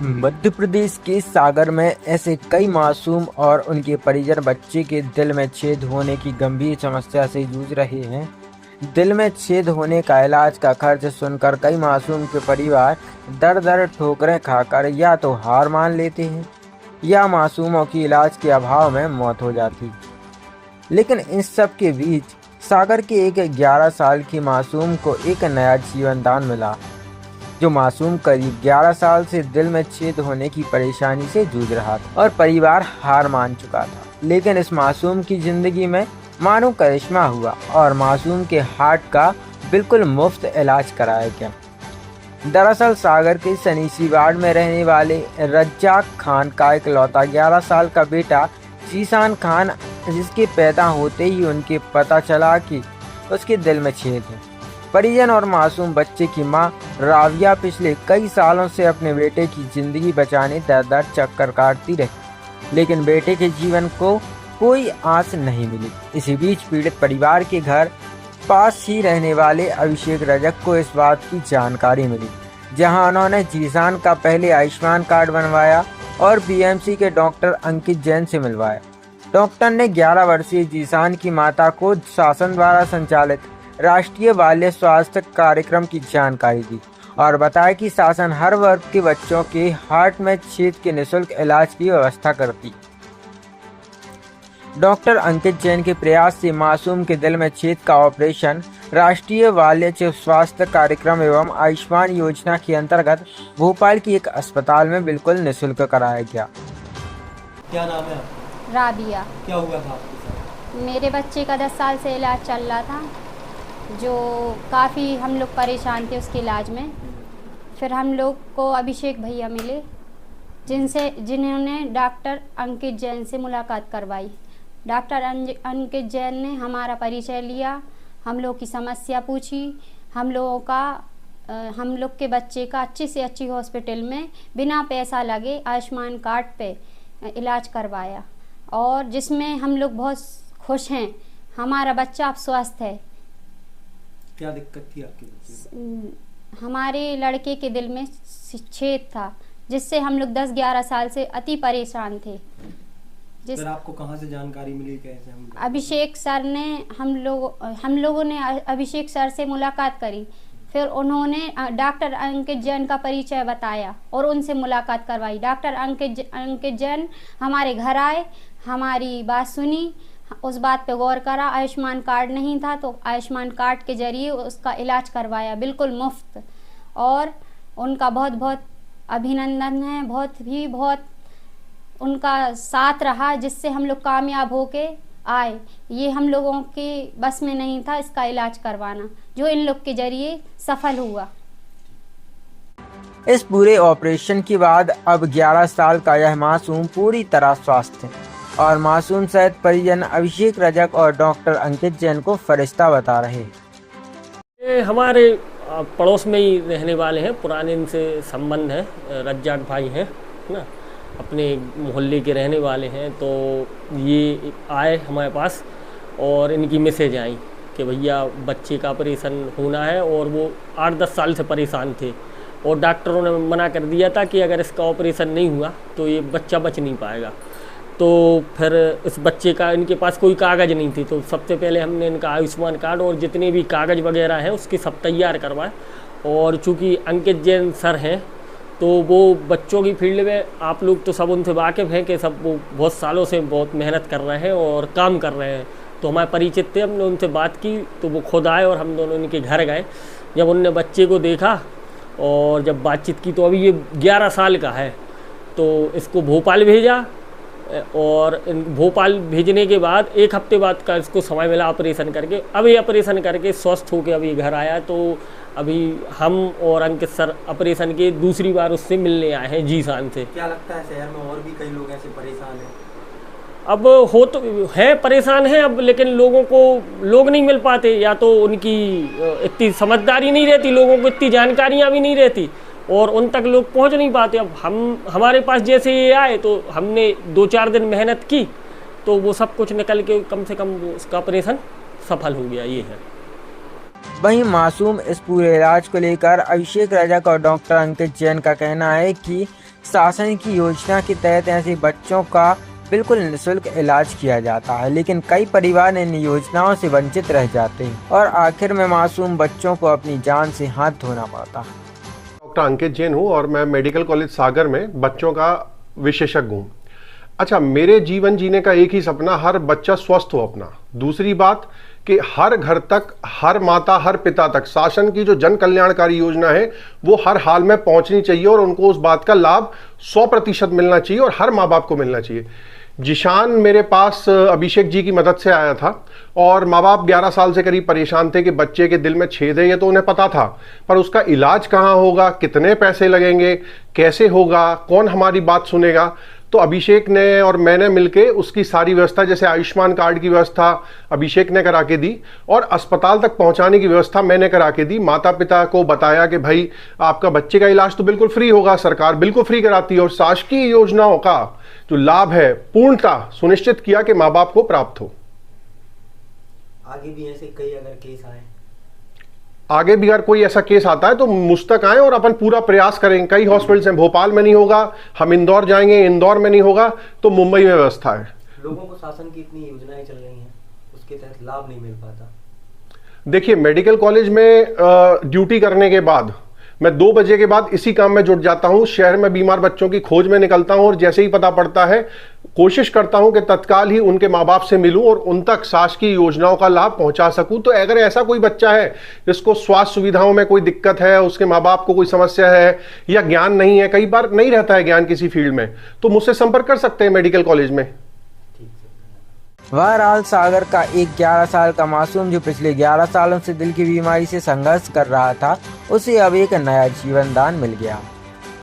मध्य प्रदेश के सागर में ऐसे कई मासूम और उनके परिजन बच्चे के दिल में छेद होने की गंभीर समस्या से जूझ रहे हैं। दिल में छेद होने का इलाज का खर्च सुनकर कई मासूम के परिवार दर दर ठोकरें खाकर या तो हार मान लेते हैं या मासूमों की इलाज के अभाव में मौत हो जाती। लेकिन इन सब के बीच सागर के एक 11 साल की मासूम को एक नया जीवन दान मिला। जो मासूम करीब 11 साल से दिल में छेद होने की परेशानी से जूझ रहा था और परिवार हार मान चुका था। लेकिन इस मासूम की जिंदगी में मानो करिश्मा हुआ और मासूम के हार्ट का बिल्कुल मुफ्त इलाज कराया गया। दरअसल सागर के सनीसी वार्ड में रहने वाले रज्जाक खान का इकलौता 11 साल का बेटा जीशान खान, जिसके पैदा होते ही उनके पता चला कि उसके दिल में छेद है। परिजन और मासूम बच्चे की मां राविया पिछले कई सालों से अपने बेटे की जिंदगी बचाने दर दर चक्कर काटती रही, लेकिन बेटे के जीवन को कोई आस नहीं मिली। इसी बीच पीड़ित परिवार के घर पास ही रहने वाले अभिषेक रजक को इस बात की जानकारी मिली, जहां उन्होंने जीशान का पहले आयुष्मान कार्ड बनवाया और बीएमसी के डॉक्टर अंकित जैन से मिलवाया। डॉक्टर ने 11 वर्षीय जीशान की माता को शासन द्वारा संचालित राष्ट्रीय बाल्य स्वास्थ्य कार्यक्रम की जानकारी दी और बताया कि शासन हर वर्ग के बच्चों के हार्ट में छेद के निःशुल्क इलाज की व्यवस्था करती। डॉक्टर अंकित जैन के प्रयास से मासूम के दिल में छेद का ऑपरेशन राष्ट्रीय बाल्य स्वास्थ्य कार्यक्रम एवं आयुष्मान योजना के अंतर्गत भोपाल की एक अस्पताल में बिल्कुल निःशुल्क कराया गया। क्या नाम है आपका? राबिया। क्या हुआ था आपके साथ? मेरे बच्चे का 10 साल से इलाज चल रहा था, जो काफ़ी हम लोग परेशान थे उसके इलाज में। फिर हम लोग को अभिषेक भैया मिले, जिन्होंने डॉक्टर अंकित जैन से मुलाकात करवाई। डॉक्टर अंकित जैन ने हमारा परिचय लिया, हम लोग की समस्या पूछी, हम लोग के बच्चे का अच्छी से अच्छी हॉस्पिटल में बिना पैसा लगे आयुष्मान कार्ड पे इलाज करवाया और जिसमें हम लोग बहुत खुश हैं। हमारा बच्चा अब स्वस्थ है। क्या दिक्कत थी आपके बच्चे? हमारे लड़के के दिल में छेद था, जिससे हम लोग 10-11 साल से अति परेशान थे। फिर आपको कहाँ से जानकारी मिली, कैसे? अभिषेक सर ने हम लोगों ने अभिषेक सर से मुलाकात करी। फिर उन्होंने डॉक्टर अंकित जैन का परिचय बताया और उनसे मुलाकात करवाई। डॉक्टर अंकित जैन हमारे घर आए, हमारी बात सुनी, उस बात पे गौर करा। आयुष्मान कार्ड नहीं था तो आयुष्मान कार्ड के जरिए उसका इलाज करवाया बिल्कुल मुफ्त, और उनका बहुत बहुत अभिनंदन है। बहुत उनका साथ रहा, जिससे हम लोग कामयाब होके आए। ये हम लोगों के बस में नहीं था इसका इलाज करवाना, जो इन लोग के जरिए सफल हुआ। इस पूरे ऑपरेशन के बाद अब 11 साल का यह मासूम पूरी तरह स्वस्थ है और मासूम सहित परिजन अभिषेक रजक और डॉक्टर अंकित जैन को फरिश्ता बता रहे हैं। ये हमारे पड़ोस में ही रहने वाले हैं, पुराने इनसे संबंध है, रज्जाक भाई हैं ना, अपने मोहल्ले के रहने वाले हैं। तो ये आए हमारे पास और इनकी मैसेज आई कि भैया बच्चे का ऑपरेशन होना है, और वो 8-10 साल से परेशान थे और डॉक्टरों ने मना कर दिया था कि अगर इसका ऑपरेशन नहीं हुआ तो ये बच्चा बच नहीं पाएगा। तो फिर इस बच्चे का इनके पास कोई कागज़ नहीं थी, तो सबसे पहले हमने इनका आयुष्मान कार्ड और जितने भी कागज़ वगैरह हैं उसके सब तैयार करवाए। और चूँकि अंकित जैन सर हैं तो वो बच्चों की फील्ड में आप लोग तो सब उनसे वाकिफ़ हैं कि सब वो बहुत सालों से बहुत मेहनत कर रहे हैं और काम कर रहे हैं। तो हमारे परिचित थे, हमने उनसे बात की तो वो खुद आए और हम दोनों इनके घर गए। जब उनने बच्चे को देखा और जब बातचीत की तो अभी ये 11 साल का है, तो इसको भोपाल भेजा और भोपाल भेजने के बाद 1 हफ्ते बाद का इसको समय मिला ऑपरेशन करके। अब ये ऑपरेशन करके स्वस्थ होकर अभी घर आया। तो अभी हम और अंकित सर ऑपरेशन के दूसरी बार उससे मिलने आए हैं जीशान से। क्या लगता है शहर में और भी कई लोग ऐसे परेशान हैं? अब हो तो है परेशान है अब, लेकिन लोग नहीं मिल पाते, या तो उनकी इतनी समझदारी नहीं रहती, लोगों को इतनी जानकारियाँ भी नहीं रहती और उन तक लोग पहुंच नहीं पाते। अब हमारे पास जैसे ये आए तो हमने 2-4 दिन मेहनत की तो वो सब कुछ निकल के कम से कम उसका ऑपरेशन सफल हो गया। ये है। वहीं मासूम इस पूरे इलाज को लेकर अभिषेक रजक और डॉक्टर अंकित जैन का कहना है कि शासन की योजना के तहत ऐसे बच्चों का बिल्कुल निःशुल्क इलाज किया जाता है, लेकिन कई परिवार इन योजनाओं से वंचित रह जाते हैं और आखिर में मासूम बच्चों को अपनी जान से हाथ धोना पड़ता है। डॉक्टर अंकित जैन हूँ और मैं मेडिकल कॉलेज सागर में बच्चों का विशेषज्ञ हूँ। अच्छा, मेरे जीवन जीने का एक ही सपना, हर बच्चा स्वस्थ हो अपना। दूसरी बात कि हर घर तक, हर माता, हर पिता तक शासन की जो जन कल्याणकारी योजना है वो हर हाल में पहुंचनी चाहिए और उनको उस बात का लाभ 100% मिलना चाहिए और हर माँ बाप को मिलना चाहिए। जिशान मेरे पास अभिषेक जी की मदद से आया था और माँ बाप 11 साल से करीब परेशान थे कि बच्चे के दिल में छेद है, ये तो उन्हें पता था, पर उसका इलाज कहाँ होगा, कितने पैसे लगेंगे, कैसे होगा, कौन हमारी बात सुनेगा। तो अभिषेक ने और मैंने मिलके उसकी सारी व्यवस्था, जैसे आयुष्मान कार्ड की व्यवस्था अभिषेक ने करा के दी और अस्पताल तक पहुंचाने की व्यवस्था मैंने करा के दी। माता पिता को बताया कि भाई आपका बच्चे का इलाज तो बिल्कुल फ्री होगा, सरकार बिल्कुल फ्री कराती है और शासकीय योजनाओं का जो लाभ है पूर्णतः सुनिश्चित किया कि माँ बाप को प्राप्त हो। आगे भी ऐसे कई अगर केस आए, आगे भी अगर कोई ऐसा केस आता है तो मुझ तक आए और अपन पूरा प्रयास करेंगे। कई हॉस्पिटल्स हैं, भोपाल में नहीं होगा, हम इंदौर जाएंगे, इंदौर में नहीं होगा तो मुंबई में व्यवस्था है। लोगों को शासन की इतनी योजनाएं चल रही हैं, उसके तहत लाभ नहीं मिल पाता। देखिए, मेडिकल कॉलेज में ड्यूटी करने के बाद मैं 2 बजे के बाद इसी काम में जुट जाता हूं। शहर में बीमार बच्चों की खोज में निकलता हूं और जैसे ही पता पड़ता है कोशिश करता हूं कि तत्काल ही उनके माँ बाप से मिलूं और उन तक शासकीय योजनाओं का लाभ पहुंचा सकूं। तो अगर ऐसा कोई बच्चा है जिसको स्वास्थ्य सुविधाओं में कोई दिक्कत है, उसके माँ बाप को कोई समस्या है या ज्ञान नहीं है, कई बार नहीं रहता है ज्ञान किसी फील्ड में, तो मुझसे संपर्क कर सकते हैं मेडिकल कॉलेज में। बहरहाल सागर का एक 11 साल का मासूम जो पिछले 11 सालों से दिल की बीमारी से संघर्ष कर रहा था, उसे अब एक नया जीवन दान मिल गया।